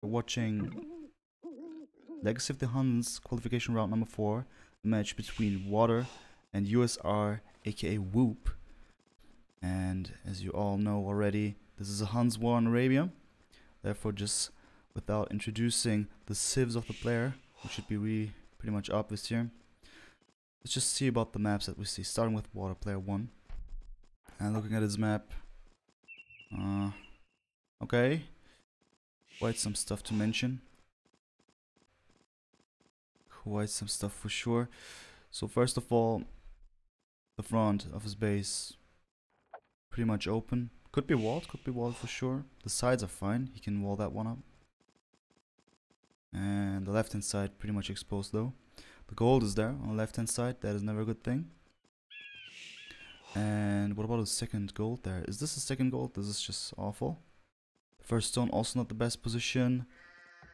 We're watching Legacy of the Huns qualification round number 4, a match between Water and USR, aka Whoop. And as you all know already, this is a Huns war in Arabia. Therefore, just without introducing the civs of the player, which should be pretty much obvious here, let's just see about the maps that we see, starting with Water player 1. And looking at his map, okay, quite some stuff to mention. Quite some stuff for sure. So first of all, the front of his base, pretty much open. Could be walled for sure. The sides are fine, he can wall that one up. And the left hand side pretty much exposed though. The gold is there on the left hand side, that is never a good thing. And what about his second gold there? Is this a second gold? This is just awful. The first stone also not the best position.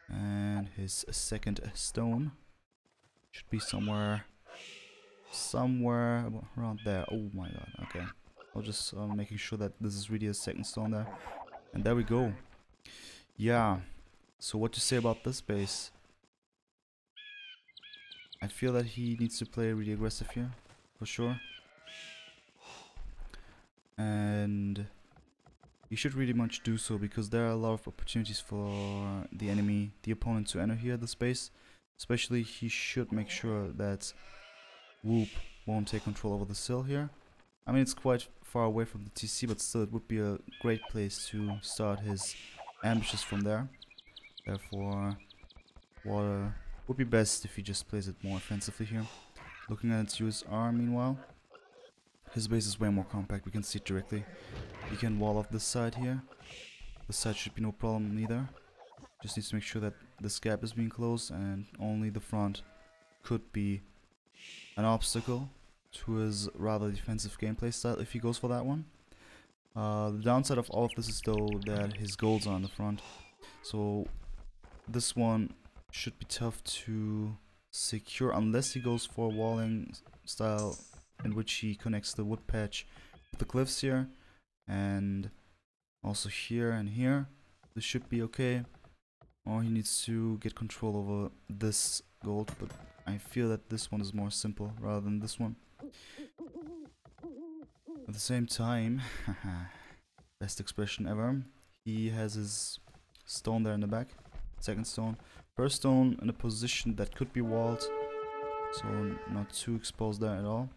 And his second stone should be somewhere around there. Oh my god, okay. I'll just making sure that this is really a second stone there. And there we go. Yeah, so what to say about this base? I feel that he needs to play really aggressive here, for sure. And he should really much do so, because there are a lot of opportunities for the opponent to enter here, the space. Especially he should make sure that Whoop won't take control over the sill here. I mean, it's quite far away from the TC, but still it would be a great place to start his ambushes from there. Therefore, Water would be best if he just plays it more offensively here. Looking at its USR, meanwhile, his base is way more compact, we can see it directly. He can wall off this side here. This side should be no problem either. Just needs to make sure that this gap is being closed, and only the front could be an obstacle to his rather defensive gameplay style if he goes for that one. The downside of all of this is though that his golds are on the front, so this one should be tough to secure unless he goes for a walling style in which he connects the wood patch with the cliffs here, and also here and here. This should be okay. Or he needs to get control over this gold, but I feel that this one is more simple rather than this one. At the same time, best expression ever, he has his stone there in the back, second stone. First stone in a position that could be walled, so not too exposed there at all.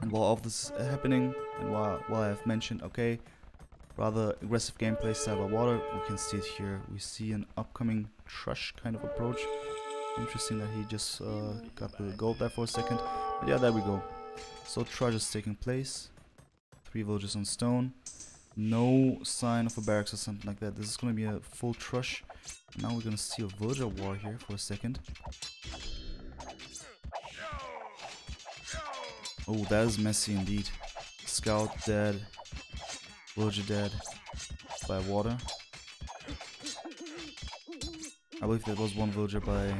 And while all of this is happening, and while I have mentioned, okay, rather aggressive gameplay style by Water, we can see it here. We see an upcoming Trush kind of approach. Interesting that he just got the gold there for a second. But yeah, there we go. So Trush is taking place. 3 villagers on stone. No sign of a barracks or something like that. This is going to be a full Trush. Now we're going to see a villager war here for a second. Oh, that is messy indeed. Scout dead. Villager dead by Water. I believe there was one villager by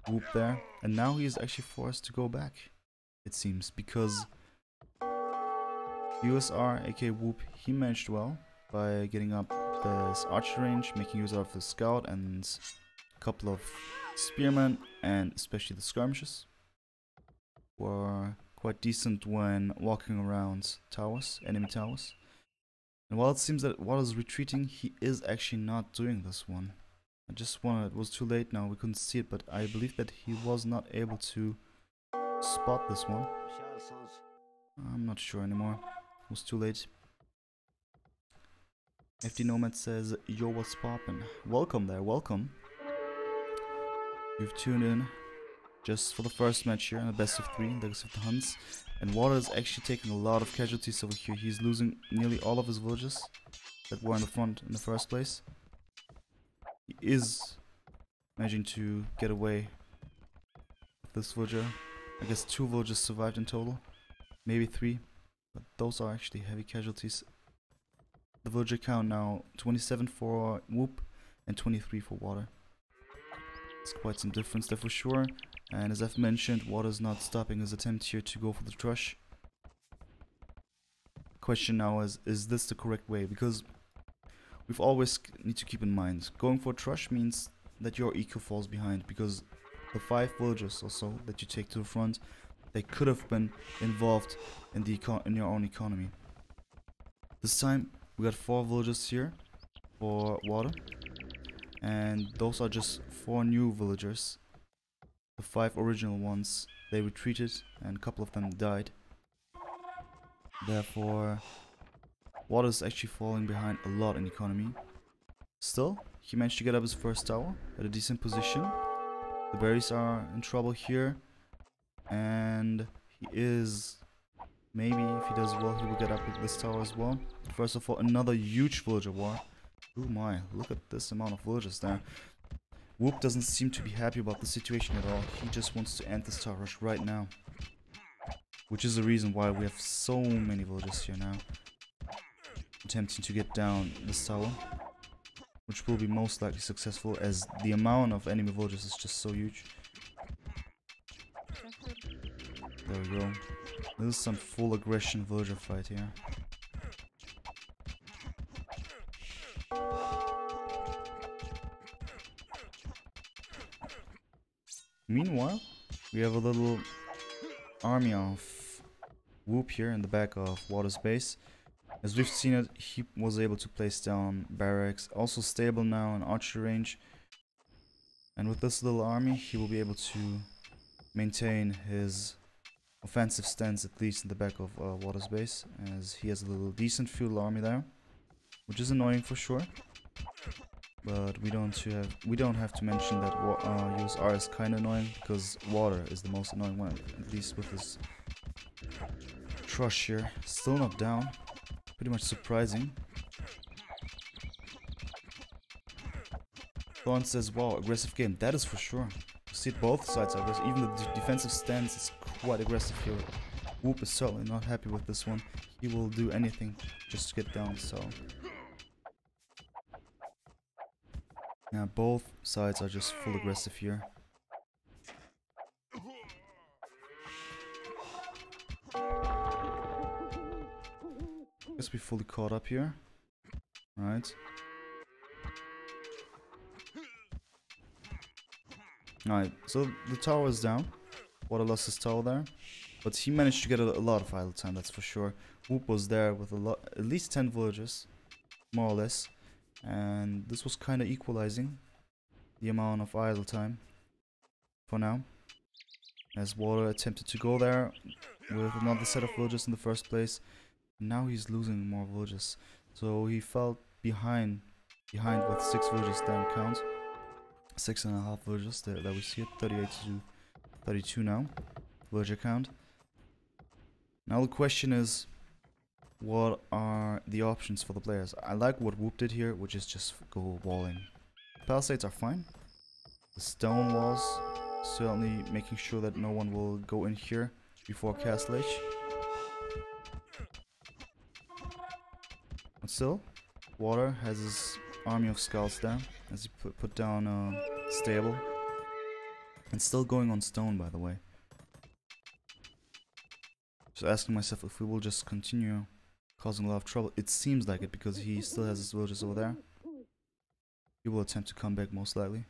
Whoop there. And now he is actually forced to go back, it seems, because USR, aka Whoop, he managed well by getting up this archer range, making use of the scout and a couple of spearmen, and especially the skirmishes were quite decent when walking around towers, enemy towers. And while it seems that Water is retreating, he is actually not doing this one. It was too late now, we couldn't see it, but I believe that he was not able to spot this one. I'm not sure anymore, it was too late. FD Nomad says, yo, what's poppin'? Welcome there, welcome. You've tuned in just for the first match here in a best of 3, Legacy of the Huns. And Water is actually taking a lot of casualties over here. He's losing nearly all of his villages that were in the front in the first place. He is managing to get away with this villager. I guess 2 villagers survived in total, maybe 3, but those are actually heavy casualties. The villager count now 27 for Whoop and 23 for Water. It's quite some difference there for sure. And as I've mentioned, Water is not stopping his attempt here to go for the Trush. Question now is this the correct way? Because we've always need to keep in mind, going for Trush means that your eco falls behind, because the 5 villagers or so that you take to the front, they could have been involved in the in your own economy. This time we got 4 villagers here for water, and those are just 4 new villagers. The 5 original ones, they retreated and a couple of them died. Therefore, water is actually falling behind a lot in economy. Still, he managed to get up his first tower at a decent position. The berries are in trouble here, and he is, maybe if he does well, he will get up with this tower as well. First of all, another huge villager war. Oh my, look at this amount of villagers there. Whoop doesn't seem to be happy about the situation at all. He just wants to end this tower rush right now. Which is the reason why we have so many villagers here now. Attempting to get down this tower. Which will be most likely successful, as the amount of enemy villagers is just so huge. There we go. This is some full aggression villager fight here. Meanwhile, we have a little army of Whoop here in the back of Water's base. As we've seen it, he was able to place down barracks, also stable now in archery range. And with this little army, he will be able to maintain his offensive stance, at least in the back of Water's base, as he has a little decent feudal army there, which is annoying for sure. But we don't have to mention that USR is kind of annoying, because Water is the most annoying one, at least with his Trush here. Still not down. Pretty much surprising. Thorn says, wow, aggressive game. That is for sure. You see it, both sides are aggressive. Even the defensive stance is quite aggressive here. Whoop is certainly not happy with this one. He will do anything just to get down, so... yeah, both sides are just full aggressive here. Guess we fully caught up here. Right. Alright, so the tower is down. Water lost his tower there. But he managed to get a lot of idle time, that's for sure. Whoop was there with at least 10 villagers, more or less. And this was kind of equalizing the amount of idle time for now. As Water attempted to go there with another set of villagers in the first place. Now he's losing more villagers. So he fell behind with 6 villagers down count. 6.5 villagers that we see it. 38 to 32 now. Villager count. Now the question is, what are the options for the players? I like what Whoop did here, which is just go walling. Palisades are fine. The stone walls, certainly making sure that no one will go in here before Castle Age. But still, Water has his army of scouts down, as he put down a stable. And still going on stone, by the way. Just asking myself if we will just continue causing a lot of trouble. It seems like it, because he still has his villagers over there. He will attempt to come back most likely,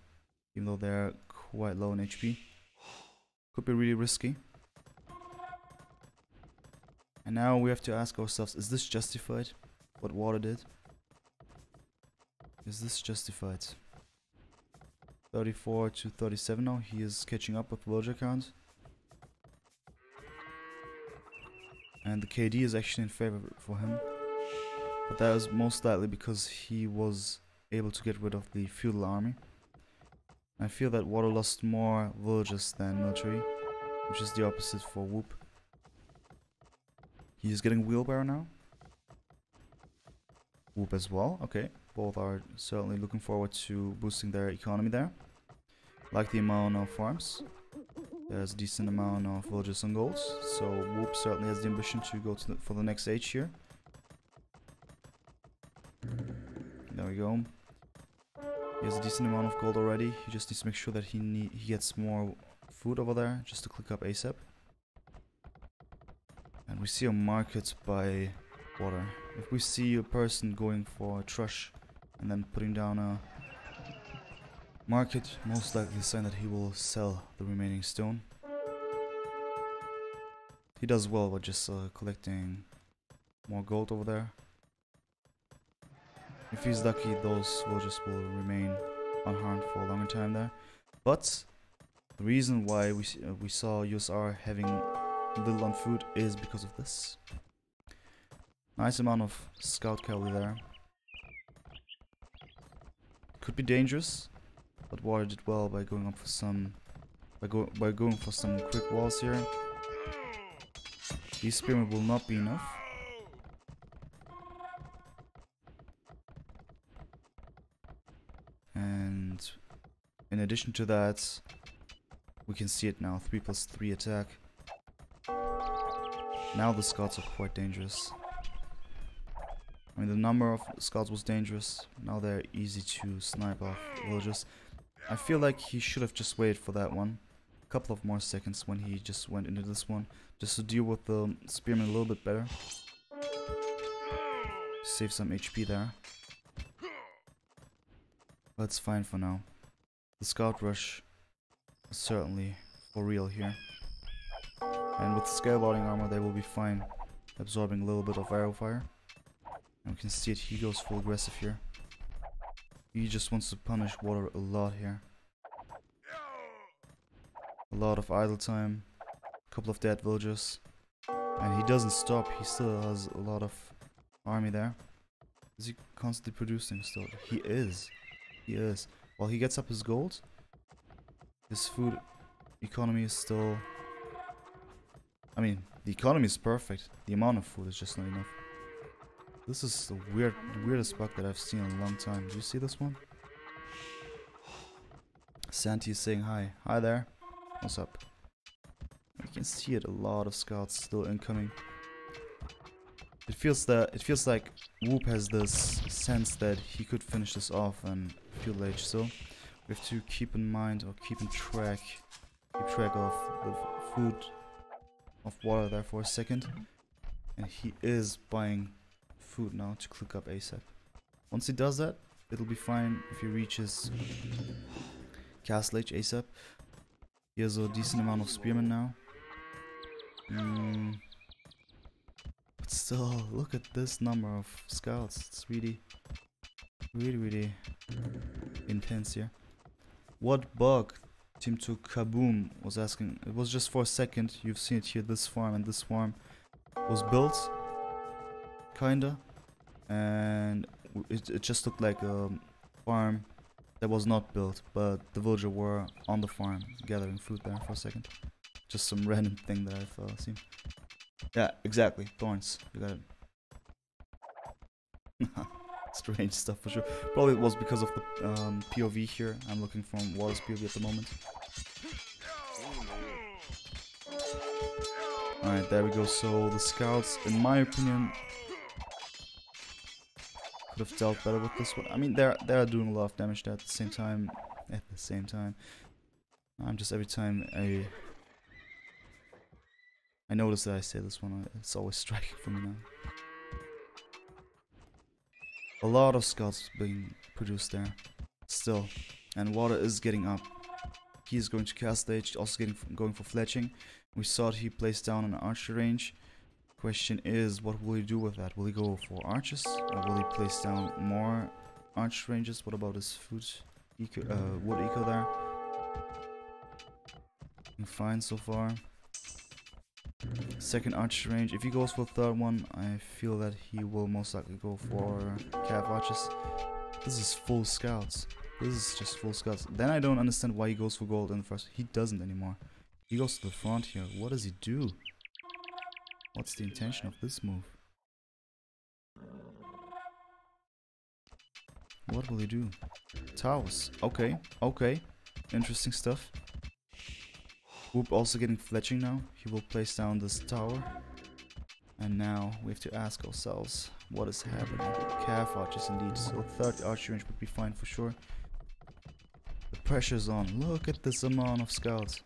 even though they're quite low in HP. Could be really risky. And now we have to ask ourselves, is this justified? What Water did? Is this justified? 34 to 37 now. He is catching up with villager count. And the KD is actually in favor for him. But that is most likely because he was able to get rid of the feudal army. I feel that Water lost more villagers than military, which is the opposite for Whoop. He is getting wheelbarrow now. Whoop as well. Okay, both are certainly looking forward to boosting their economy there. Like the amount of farms. There's a decent amount of villagers and golds, so Whoop certainly has the ambition to go to for the next age here. There we go. He has a decent amount of gold already. He just needs to make sure that he gets more food over there, just to click up ASAP. And we see a market by Water. If we see a person going for a Trush and then putting down a market, most likely a sign that he will sell the remaining stone. He does well with just collecting more gold over there. If he's lucky, those villagers will remain unharmed for a longer time there. But the reason why we saw USR having little on food is because of this. Nice amount of scout cavalry there. Could be dangerous, but Water did well by going up for some by going for some quick walls here. These spearmen will not be enough. And in addition to that, we can see it now, 3+3 attack. Now the scouts are quite dangerous. I mean, the number of scouts was dangerous. Now they're easy to snipe off villagers. I feel like he should have just waited for that one. A couple of more seconds when he just went into this one. Just to deal with the spearmen a little bit better. Save some HP there. That's fine for now. The scout rush is certainly for real here. And with scaleboarding armor they will be fine, absorbing a little bit of arrow fire. And we can see it, he goes full aggressive here. He just wants to punish Water a lot here. A lot of idle time, a couple of dead villagers. And he doesn't stop, he still has a lot of army there. Is he constantly producing still? He is. He is. While he gets up his gold, his food economy is still... I mean, the economy is perfect. The amount of food is just not enough. This is the weirdest bug that I've seen in a long time. Do you see this one? Santi is saying hi. Hi there. What's up? You can see it. A lot of scouts still incoming. It feels like Whoop has this sense that he could finish this off and Fuel Age still. We have to keep in mind or keep track of the food of Water there for a second. And he is buying food now to click up ASAP. Once he does that, it'll be fine if he reaches Castle Age ASAP. He has a decent amount of spearmen now. But still, look at this number of scouts. It's really intense here. What bug? Team 2 Kaboom was asking. It was just for a second. You've seen it here. This farm and this farm was built, kinda, and it just looked like a farm that was not built, but the villager were on the farm gathering food there for a second. Just some random thing that I've seen. Yeah, exactly. Thorns. You got it. Strange stuff for sure. Probably it was because of the POV here. I'm looking from Water's POV at the moment. Alright, there we go. So the scouts, in my opinion, could have dealt better with this one. I mean, they're doing a lot of damage there at the same time. I'm just every time I notice that I say this one, it's always striking for me now. A lot of scouts being produced there, still, and Water is getting up. He is going to cast stage, also going for fletching. We saw he placed down an archer range. Question is, what will he do with that? Will he go for archers, or will he place down more arch ranges? What about his food eco, wood eco there? Fine so far. Second archer range. If he goes for the third one, I feel that he will most likely go for cav archers. This is full scouts. This is just full scouts. Then I don't understand why he goes for gold in the first. He doesn't anymore. He goes to the front here. What does he do? What's the intention of this move? What will he do? Towers. Okay, okay. Interesting stuff. Whoop also getting fletching now. He will place down this tower. And now we have to ask ourselves, what is happening? Calf archers indeed. So third archer range would be fine for sure. The pressure's on. Look at this amount of scouts.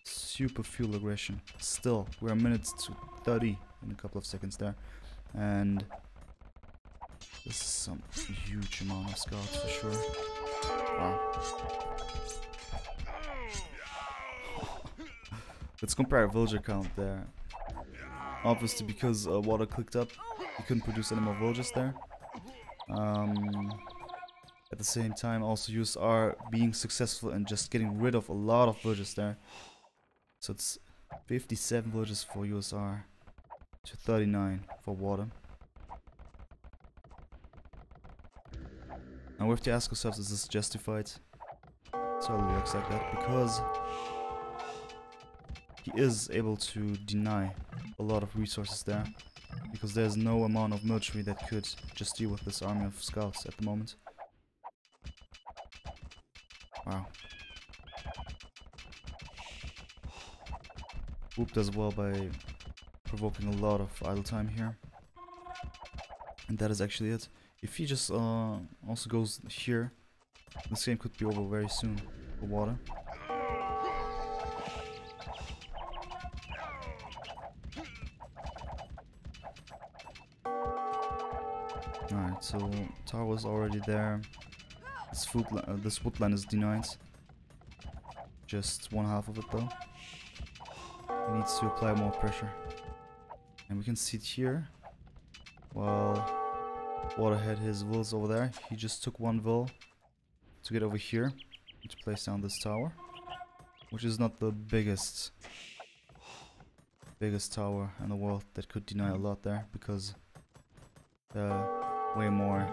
Super fuel aggression. Still, we're a minute to 30 in a couple of seconds there. And This is some huge amount of scouts for sure. Wow. Let's compare villager count there. Obviously, because water clicked up, you couldn't produce any more villagers there. At the same time, also USR being successful and just getting rid of a lot of villagers there. So it's 57 villagers for USR to 39 for water. Now we have to ask ourselves, is this justified? It certainly looks like that, because he is able to deny a lot of resources there, because there's no amount of military that could just deal with this army of scouts at the moment. Wow. Whoop does well by provoking a lot of idle time here. And that is actually it. If he just also goes here, this game could be over very soon for water. Alright, so tower was already there. This woodland is denied. Just one half of it though. He needs to apply more pressure. And we can see it here. While Water had his vills over there, he just took one vill to get over here to place down this tower, which is not the biggest tower in the world that could deny a lot there, because there are way more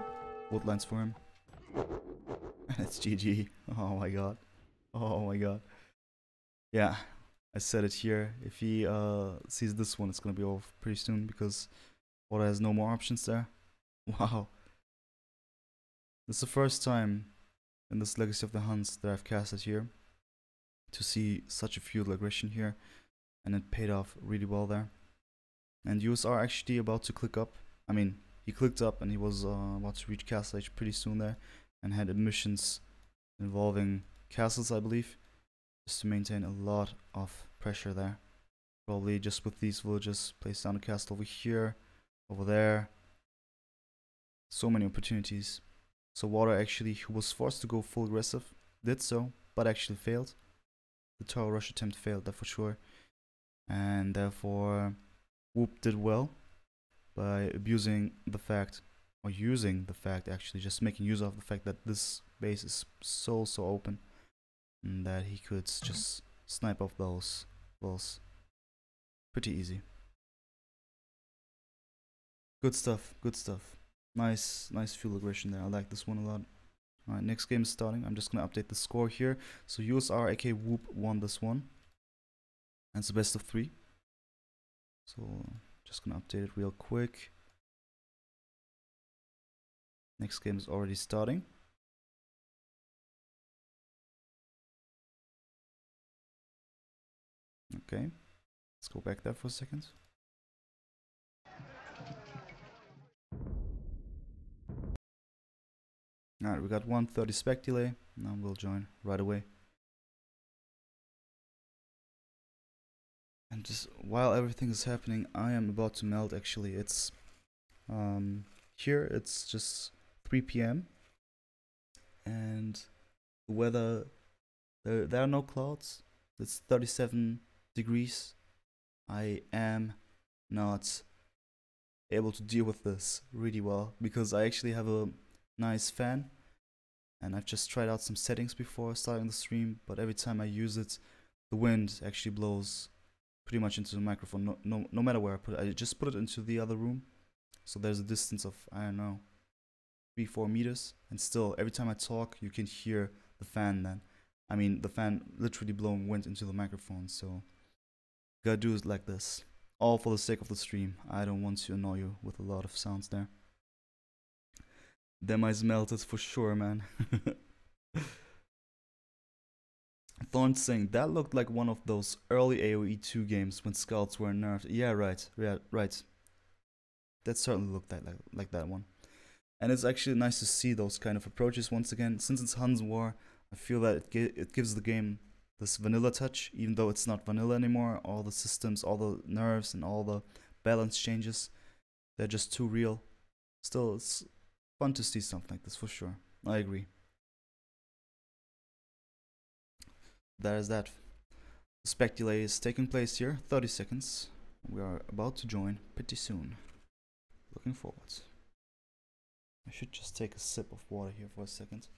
woodlands for him. And it's GG. Oh my god. Oh my god. Yeah, I said it here. If he sees this one, it's gonna be over pretty soon, because Water has no more options there. Wow. This is the first time in this Legacy of the Huns that I've casted here to see such a feudal aggression here, and it paid off really well there. And USR actually about to click up. I mean, he clicked up and he was about to reach castle age pretty soon there, and had missions involving castles, I believe, just to maintain a lot of pressure there. Probably just with these villages, place down a castle over here, over there. So many opportunities. So Water actually, who was forced to go full aggressive, did so, but actually failed. The tower rush attempt failed, that for sure. And therefore, Whoop did well by abusing the fact, or using the fact actually, just making use of the fact that this base is so open, and that he could just snipe off those walls pretty easy. Good stuff, good stuff. Nice fuel aggression there. I like this one a lot. Alright, next game is starting. I'm just gonna update the score here. So USR aka Whoop won this one. And it's a best of 3. So just gonna update it real quick. Next game is already starting. Okay, let's go back there for a second. Alright, we got 130 spec delay. Now we'll join right away. And just while everything is happening, I am about to melt actually. It's here it's just 3 PM and the weather, there are no clouds. It's 37 degrees. I am not able to deal with this really well, because I actually have a nice fan, and I've just tried out some settings before starting the stream, but every time I use it, the wind actually blows pretty much into the microphone, no matter where I put it. I just put it into the other room, so there's a distance of, I don't know, 3-4 meters, and still every time I talk you can hear the fan then. I mean, the fan literally blowing wind into the microphone. So gotta do it like this, all for the sake of the stream. I don't want to annoy you with a lot of sounds there. Them eyes melted for sure, man. Thorn's saying that looked like one of those early AoE 2 games when scouts were nerfed. Yeah, right. That certainly looked like that one. And it's actually nice to see those kind of approaches once again. Since it's Huns War, I feel that it gives the game this vanilla touch, even though it's not vanilla anymore. All the systems, all the nerfs, and all the balance changes, they're just too real. Still, Fun to see something like this for sure. I agree. That is that. The spec delay is taking place here. 30 seconds. We are about to join pretty soon. Looking forward. I should just take a sip of water here for a second.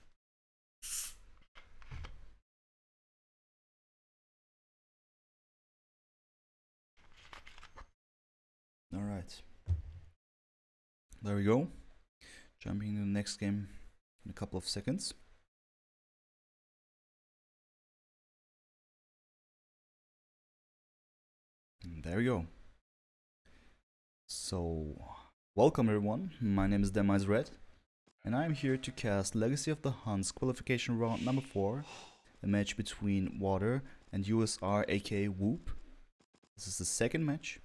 Alright. There we go. Jumping into the next game in a couple of seconds. And there we go. So, welcome everyone. My name is Demise Red, and I'm here to cast Legacy of the Huns Qualification Round number 4, a match between Water and USR aka Whoop. This is the second match,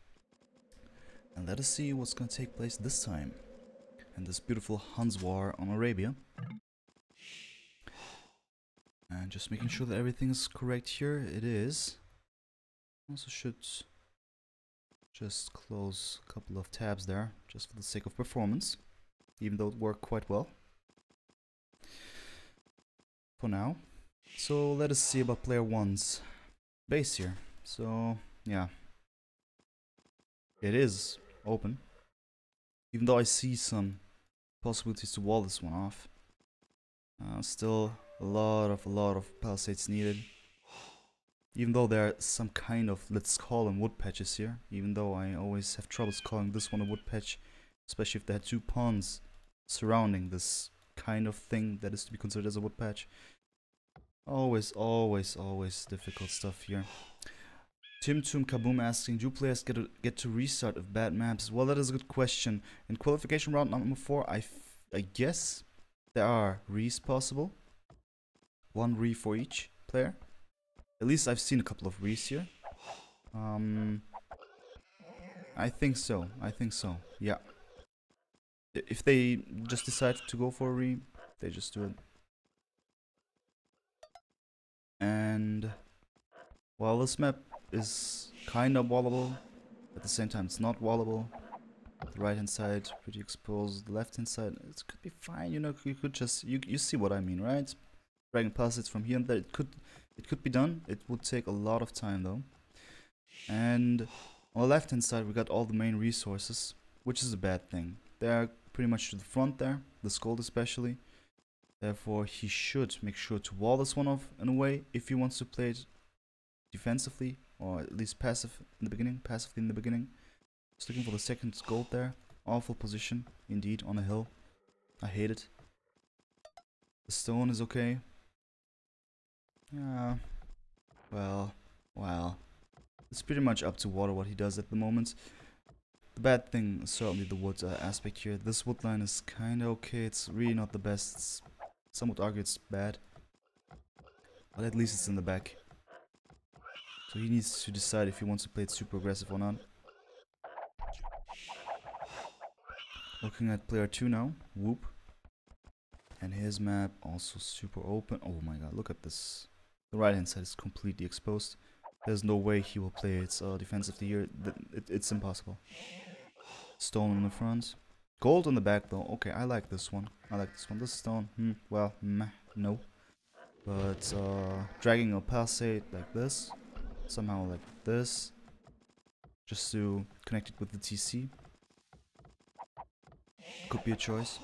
and let us see what's gonna take place this time in this beautiful Huns war on Arabia. And just making sure that everything is correct here. It is. Also should just close a couple of tabs there, just for the sake of performance, even though it worked quite well for now. So let us see about player 1's base here. So yeah, it is open, even though I see some possibilities to wall this one off. Still a lot of palisades needed, even though there are some kind of, let's call them wood patches here, even though I always have troubles calling this one a wood patch, especially if there are two ponds surrounding this kind of thing that is to be considered as a wood patch. Always difficult stuff here. Tim Tum Kaboom asking, do players get to restart if bad maps? Well, that is a good question. In qualification round number 4, I guess there are res possible. One re for each player. At least I've seen a couple of res here. I think so. Yeah. If they just decide to go for a re, they just do it. And while this map is kind of wallable, at the same time it's not wallable. The right hand side pretty exposed. The left hand side, it could be fine. You know, you could just you see what I mean, right? Dragging palisades from here and there. It could be done. It would take a lot of time though. And on the left hand side we got all the main resources, which is a bad thing. They're pretty much to the front there, the Scold especially. Therefore he should make sure to wall this one off in a way if he wants to play it defensively, or at least passively in the beginning. Just looking for the second gold there. Awful position indeed on a hill. I hate it. The stone is okay. Yeah, well, it's pretty much up to Water what he does at the moment. The bad thing is certainly the wood aspect here. This wood line is kinda okay. It's really not the best. Some would argue it's bad, but at least it's in the back. So he needs to decide if he wants to play it super aggressive or not. Looking at player 2 now, Whoop. And his map also super open. Oh my god, look at this. The right hand side is completely exposed. There's no way he will play it defensively here. It's impossible. Stone on the front. Gold on the back though. Okay, I like this one. This stone, well, meh, no. But dragging a palisade like this. Somehow like this. Just to connect it with the TC. Could be a choice.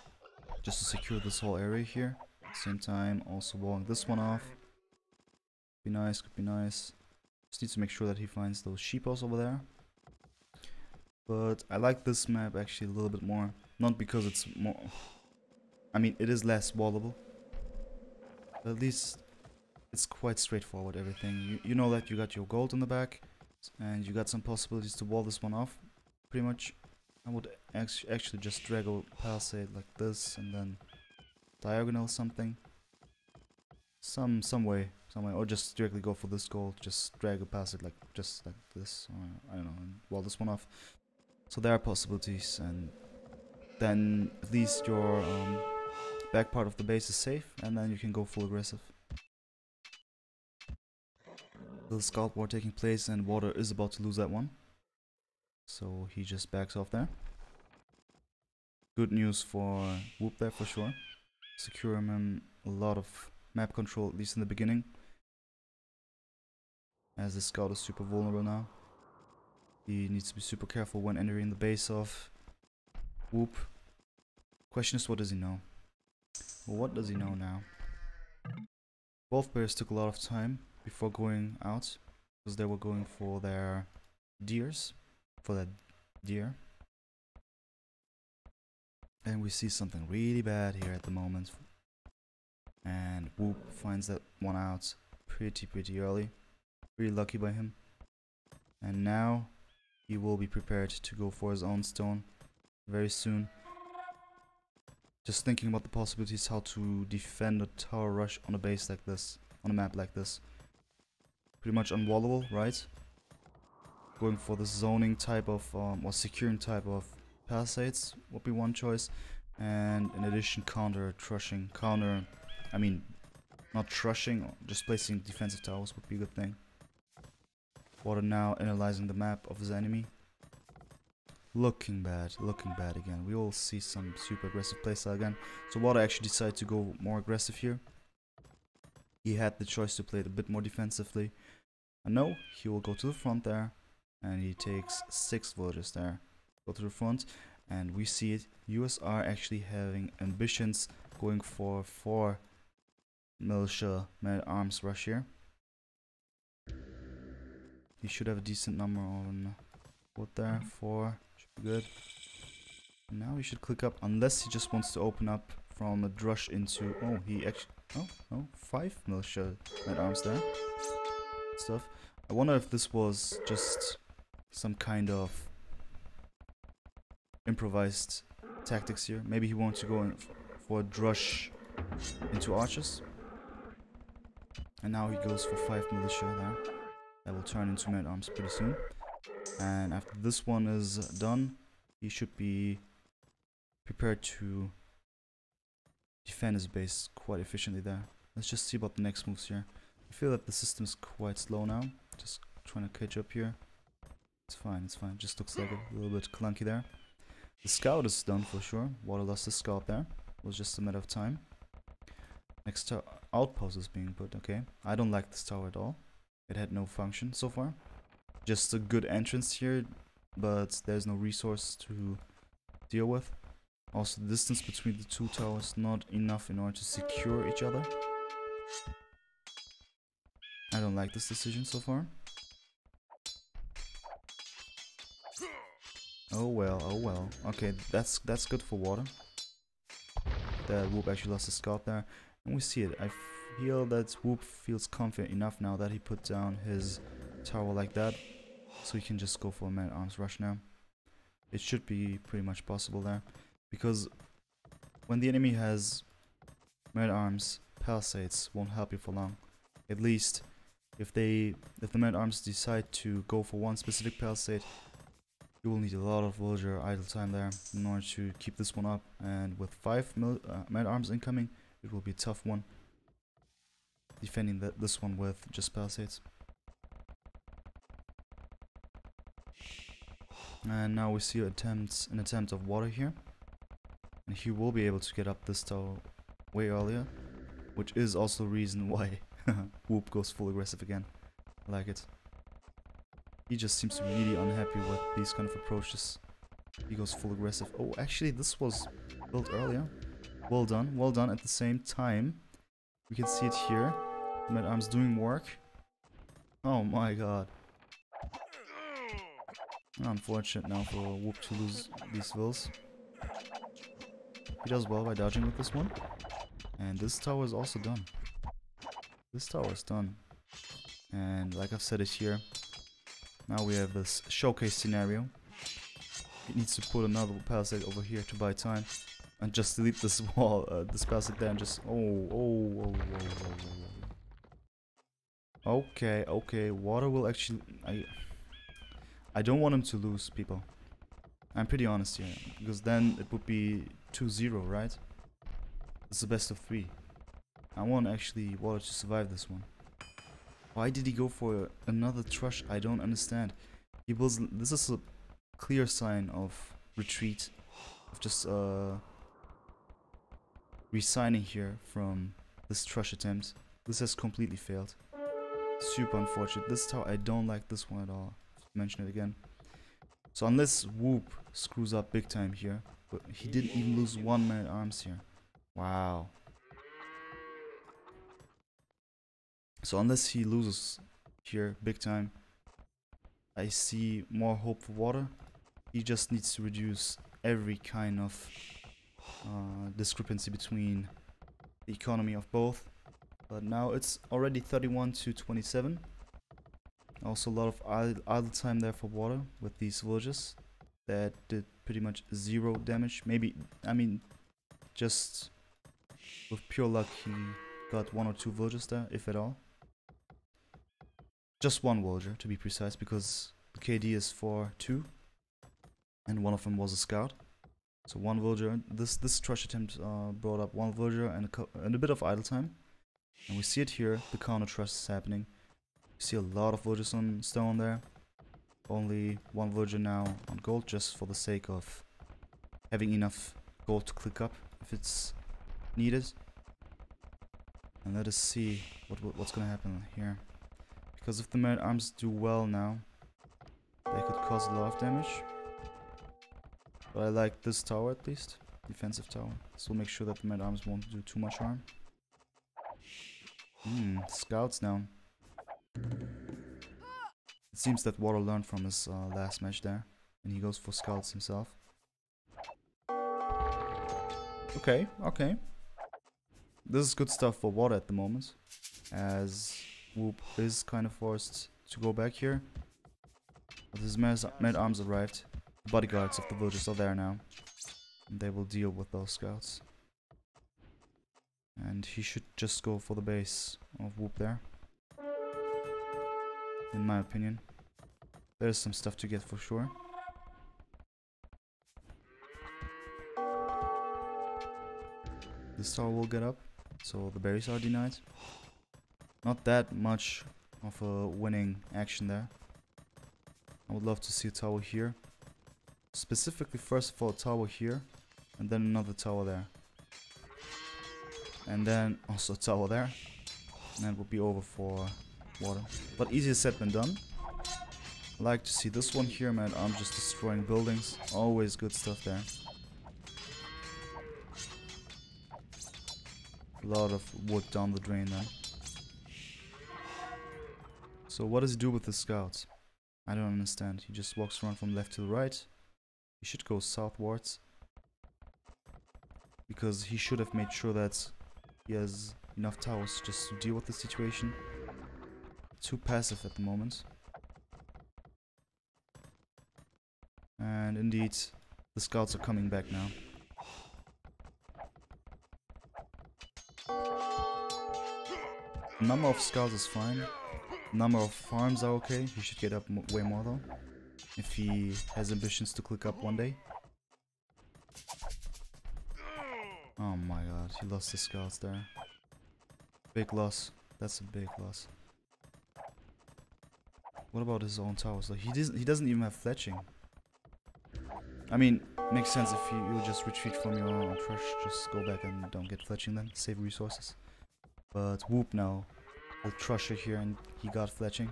Just to secure this whole area here. At the same time, also walling this one off. Could be nice. Just needs to make sure that he finds those sheepos over there. But I like this map actually a little bit more. Not because it's more... I mean, it is less wallable. But at least it's quite straightforward, everything. You know that you got your gold in the back. And you got some possibilities to wall this one off. Pretty much. I would actually just drag a palisade like this and then diagonal something. Some way, or just directly go for this gold. Just drag a palisade like just like this. I don't know, and wall this one off. So there are possibilities, and then at least your back part of the base is safe, and then you can go full aggressive. Little scout war taking place, and Water is about to lose that one. So he just backs off there. Good news for Whoop there for sure. Secure him in a lot of map control, at least in the beginning. As the scout is super vulnerable now. He needs to be super careful when entering the base of Whoop. Question is, what does he know? Well, what does he know now? Both players took a lot of time before going out, because they were going for their deers, for that deer. And we see something really bad here at the moment. And Whoop finds that one out pretty early. Really lucky by him. And now he will be prepared to go for his own stone very soon. Just thinking about the possibilities how to defend a tower rush on a base like this, on a map like this. Pretty much unwallable, right? Going for the zoning type of, or securing type of palisades would be one choice. And in addition, not trushing, just placing defensive towers would be a good thing. Water now analyzing the map of his enemy. Looking bad again. We will see some super aggressive playstyle again. So Water actually decided to go more aggressive here. He had the choice to play it a bit more defensively. And no, he will go to the front there. And he takes 6 villagers there. Go to the front. And we see it. USR actually having ambitions going for 4 militia man-at-arms rush here. He should have a decent number on wood there. 4 should be good. And now he should click up, unless he just wants to open up from a drush into. Oh, he actually. Oh, no, 5 militia man-at-arms there. Stuff. I wonder if this was just some kind of improvised tactics here. Maybe he wants to go in for a drush into archers. And now he goes for 5 militia there. That will turn into men-at-arms pretty soon. And after this one is done, he should be prepared to defend his base quite efficiently there. Let's just see about the next moves here. I feel that the system is quite slow now. Just trying to catch up here. It's fine, it's fine. Just looks like a little bit clunky there. The scout is done for sure. Water lost his scout there. It was just a matter of time. Next outpost is being put. Okay, I don't like this tower at all. It had no function so far. Just a good entrance here, but there's no resource to deal with. Also, the distance between the two towers not enough in order to secure each other. I don't like this decision so far. Oh well, oh well. Okay, that's good for Water. That Whoop actually lost his scout there. And we see it. I feel that Whoop feels confident enough now that he put down his tower like that. So he can just go for a man-at-arms rush now. It should be pretty much possible there. Because when the enemy has man-at-arms, palisades won't help you for long. At least if the man-at-arms decide to go for one specific palisade, you will need a lot of villager idle time there in order to keep this one up. And with 5 man-at-arms incoming, it will be a tough one. Defending this one with just palisades. And now we see an attempt of Water here. And he will be able to get up this tower way earlier. Which is also the reason why Whoop goes full aggressive again. I like it. He just seems to be really unhappy with these kind of approaches. He goes full aggressive. Oh, actually this was built earlier. Well done at the same time. We can see it here. Man-at-arms doing work. Oh my god. Unfortunate now for Whoop to lose these vills. He does well by dodging with this one. And this tower is also done. This tower is done. And like I've said it here, now we have this showcase scenario. It needs to put another palisade over here to buy time. And just delete this wall, this palisade there and just... Okay, Water will actually... I don't want him to lose, people. I'm pretty honest here, because then it would be 2-0, right? It's the best of 3. I want actually Water to survive this one. Why did he go for another thrush? I don't understand. He was... This is a clear sign of retreat. of just resigning here from this trush attempt. This has completely failed. Super unfortunate. This tower, I don't like this one at all. Mention it again. So unless Whoop screws up big time here, but he didn't even lose one man at arms here. Wow. So unless he loses here big time, I see more hope for water. He just needs to reduce every kind of discrepancy between the economy of both. But now it's already 31 to 27. Also a lot of idle time there for water with these villages that did pretty much 0 damage. Maybe, I mean, just with pure luck he got 1 or 2 villages there, if at all. Just 1 villager to be precise, because the KD is for 2 and 1 of them was a scout. So 1 villager. This trush attempt brought up 1 villager and a bit of idle time. And we see it here, the counter trush is happening. You see a lot of villagers on stone there. Only 1 villager now on gold, just for the sake of having enough gold to click up if it's needed. And let us see what's gonna happen here. Because if the men-at-arms do well now, they could cause a lot of damage. But I like this tower at least, defensive tower. This will make sure that the men-at-arms won't do too much harm. Scouts now. It seems that Water learned from his last match there, and he goes for scouts himself. Okay, okay. This is good stuff for Water at the moment, as Whoop is kind of forced to go back here. But his men-at-arms arrived. The bodyguards of the villagers are there now, and they will deal with those scouts. And he should just go for the base of Whoop there. In my opinion. There's some stuff to get for sure. This tower will get up, so the berries are denied. Not that much of a winning action there. I would love to see a tower here. Specifically, first of all, a tower here, and then another tower there. And then also a tower there. And that would be over for Water. But easier said than done. I like to see this one here, man. I'm just destroying buildings. Always good stuff there. A lot of wood down the drain there. So what does he do with the scouts? I don't understand. He just walks around from left to the right. He should go southwards. Because he should have made sure that he has enough towers just to deal with the situation. Too passive at the moment. And indeed, the scouts are coming back now. The number of scouts is fine. Number of farms are okay. He should get up way more though, if he has ambitions to click up one day. Oh my god, he lost the scouts there. Big loss. That's a big loss. What about his own towers? Like he doesn't even have fletching. I mean, makes sense if you just retreat from your own trush, just go back and don't get fletching then, save resources. But Whoop now, the trusher here, and he got fletching.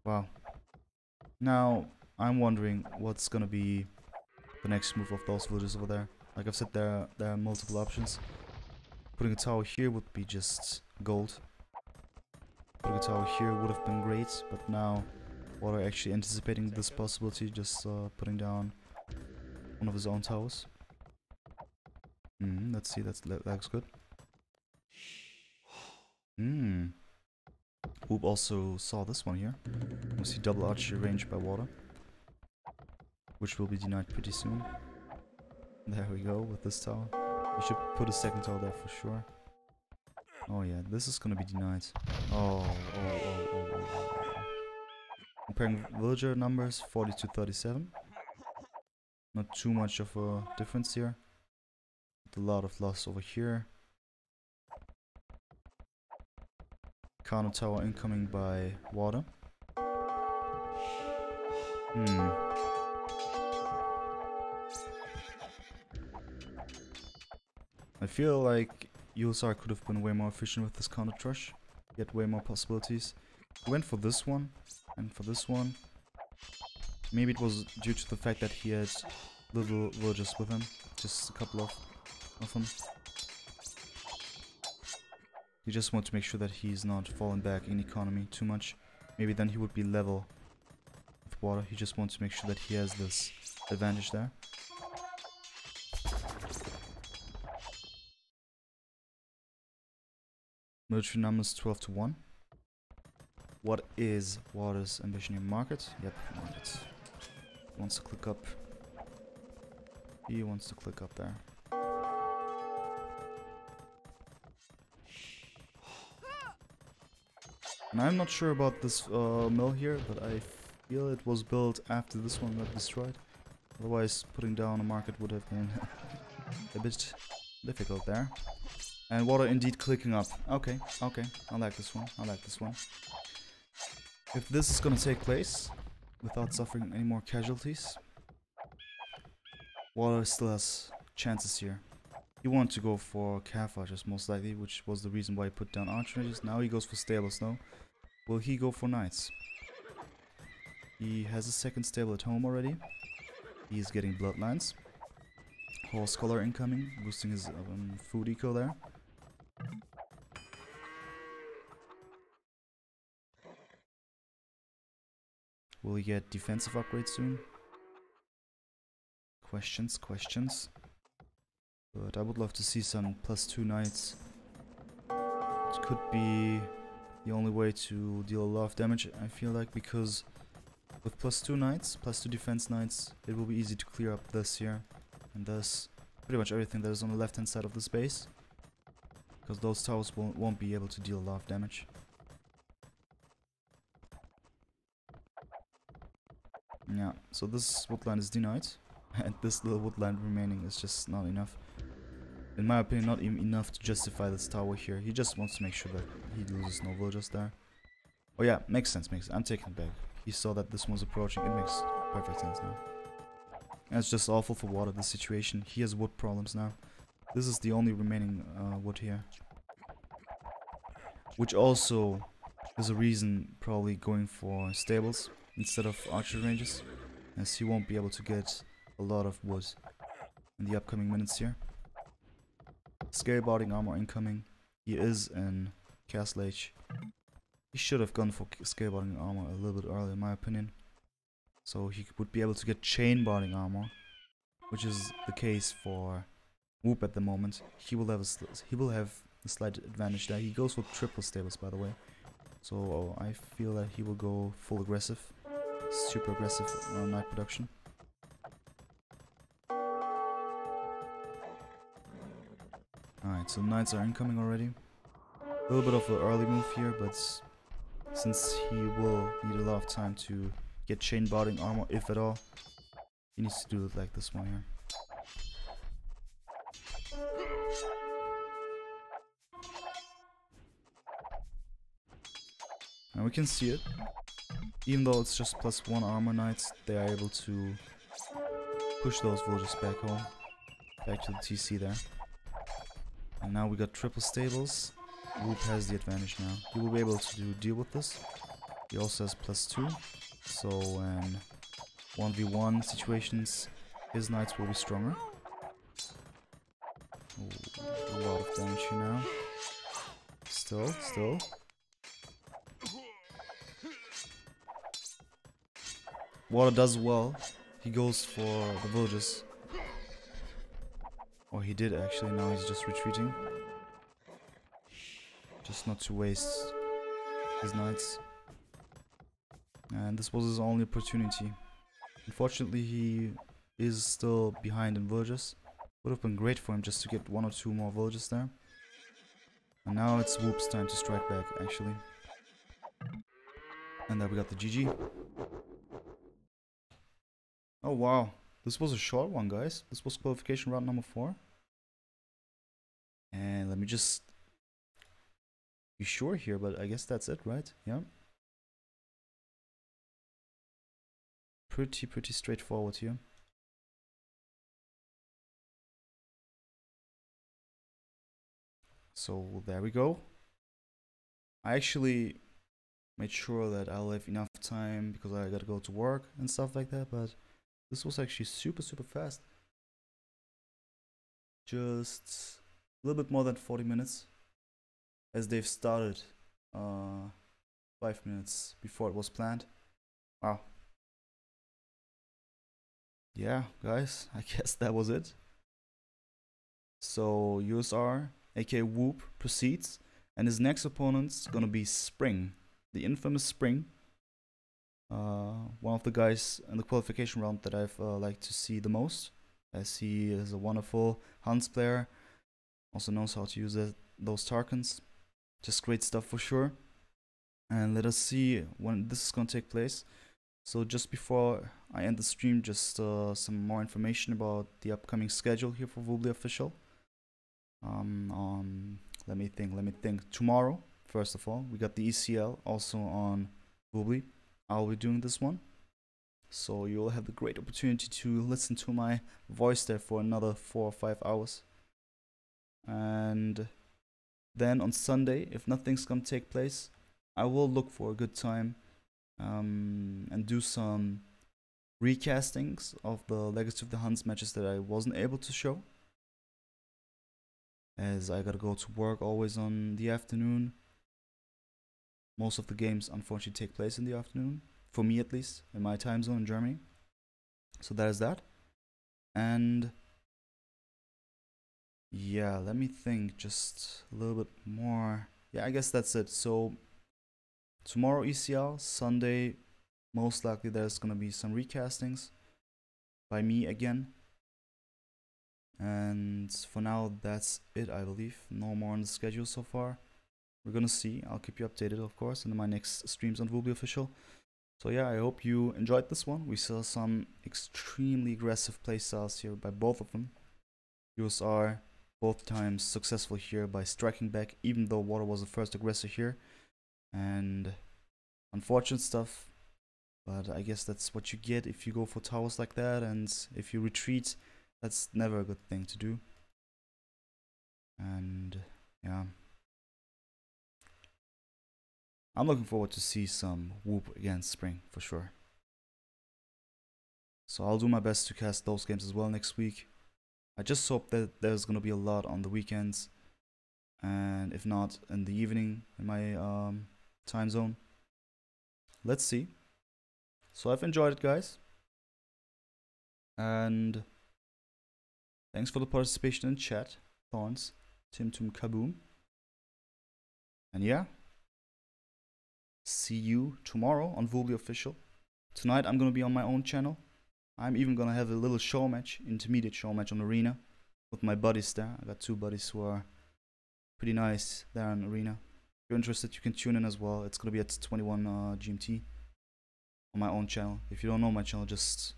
Wow. Now, I'm wondering what's gonna be the next move of those villagers over there. Like I've said, there are multiple options. Putting a tower here would be just gold. Putting a tower here would have been great, but now Water actually anticipating this possibility, just putting down one of his own towers. Let's see, that looks good. Whoop also saw this one here. We see double archery range by Water, which will be denied pretty soon. There we go with this tower. We should put a second tower there for sure. Oh yeah, this is gonna be denied. Oh. Comparing villager numbers, 40 to 37. Not too much of a difference here. With a lot of loss over here. Counter tower incoming by Water. I feel like USR could have been way more efficient with this counter trush. He had way more possibilities. He went for this one and for this one. Maybe it was due to the fact that he had little villagers with him. Just a couple of them. He just wants to make sure that he's not falling back in economy too much. Maybe then he would be level with water. He just wants to make sure that he has this advantage there. Military numbers 12 to 1. What is Water's ambition in market? Yep, market. He wants to click up. He wants to click up there. And I'm not sure about this mill here, but I feel it was built after this one got destroyed. Otherwise, putting down a market would have been a bit difficult there. And Water indeed clicking up. Okay, okay, I like this one, I like this one. If this is gonna take place, without suffering any more casualties, Water still has chances here. He wanted to go for calf archers most likely, which was the reason why he put down archers. Now he goes for stables though. Will he go for knights? He has a second stable at home already. He's getting bloodlines. Horse collar incoming, boosting his food eco there. Will he get defensive upgrades soon? Questions, questions. But I would love to see some +2 knights. It could be the only way to deal a lot of damage, I feel like, because with +2 knights, +2 defense knights, it will be easy to clear up this here and this. Pretty much everything that is on the left hand side of this base. Because those towers won't be able to deal a lot of damage. Yeah, so this woodland is denied. And this little woodland remaining is just not enough. In my opinion, not even enough to justify this tower here. He just wants to make sure that he loses no villagers there. Oh yeah, makes sense, makes sense. I'm taking it back. He saw that this one's approaching. It makes perfect sense now. And it's just awful for Water, this situation. He has wood problems now. This is the only remaining wood here. Which also is a reason probably going for stables instead of archer ranges. As he won't be able to get a lot of wood in the upcoming minutes here. Scale barding armor incoming. He is in Castle Age. He should have gone for scale barding armor a little bit earlier in my opinion. So he would be able to get chain barding armor, which is the case for Whoop at the moment. He will have a slight advantage there. He goes for triple stables, by the way. So I feel that he will go full aggressive, super aggressive knight production. Alright, so knights are incoming already. A little bit of an early move here, but since he will need a lot of time to get chain barding armor, if at all, he needs to do it like this one here. And we can see it. Even though it's just +1 armor knights, they are able to push those villagers back home. Back to the TC there. And now we got triple stables. Whoop has the advantage now. He will be able to deal with this. He also has +2. So in 1v1 situations, his knights will be stronger. Ooh, a lot of damage here now. Still. Water does well. He goes for the villagers. Or he did actually, now he's just retreating. Just not to waste his knights. And this was his only opportunity. Unfortunately, he is still behind in villagers. Would have been great for him just to get 1 or 2 more villagers there. And now it's Whoop's time to strike back, actually. And there we got the GG. Oh wow, this was a short one, guys. This was qualification round number 4. And let me just be sure here, but I guess that's it, right? Yeah. Pretty straightforward here. So there we go. I actually made sure that I'll have enough time because I gotta go to work and stuff like that, but this was actually super fast. Just a little bit more than 40 minutes, as they've started 5 minutes before it was planned. Wow. Yeah, guys, I guess that was it. So USR, aka Whoop, proceeds, and his next opponent's gonna be Spring, the infamous Spring. One of the guys in the qualification round that I've liked to see the most, as he is a wonderful Huns player, also knows how to use those Tarkans. Just great stuff for sure. And let us see when this is gonna take place. So just before I end the stream, just some more information about the upcoming schedule here for Woobly Official. Let me think. Tomorrow, first of all, we got the ECL also on Woobly. I'll be doing this one, so you'll have the great opportunity to listen to my voice there for another 4 or 5 hours. And then on Sunday, if nothing's gonna take place, I will look for a good time and do some recastings of the Legacy of the Huns matches that I wasn't able to show, as I gotta go to work always on the afternoon. Most of the games unfortunately take place in the afternoon, for me at least, in my time zone in Germany. So that is that. And yeah, let me think just a little bit more. Yeah, I guess that's it. So tomorrow ECL, Sunday, most likely there's gonna be some recastings by me again. And for now, that's it, I believe. No more on the schedule so far. We're gonna see. I'll keep you updated, of course, in my next streams on Woobly Official. So yeah, I hope you enjoyed this one. We saw some extremely aggressive playstyles here by both of them. USR both times successful here by striking back, even though Water was the first aggressor here. And unfortunate stuff, but I guess that's what you get if you go for towers like that, and if you retreat, that's never a good thing to do. And yeah, I'm looking forward to see some Whoop against Spring for sure. So I'll do my best to cast those games as well next week. I just hope that there's gonna be a lot on the weekends, and if not, in the evening in my time zone. Let's see. So I've enjoyed it, guys, and thanks for the participation in chat, Thorns, Timtum Kaboom, and yeah, see you tomorrow on Woobly Official. Tonight I'm gonna be on my own channel. I'm even gonna have a little show match, intermediate show match on Arena with my buddies there. I got 2 buddies who are pretty nice there on Arena. If you're interested, you can tune in as well. It's gonna be at 21 GMT on my own channel. If you don't know my channel, just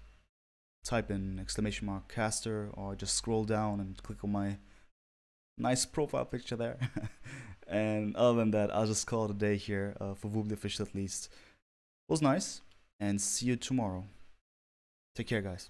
type in !caster or just scroll down and click on my nice profile picture there. And other than that, I'll just call it a day here for Woobly Official at least. It was nice, and see you tomorrow. Take care, guys.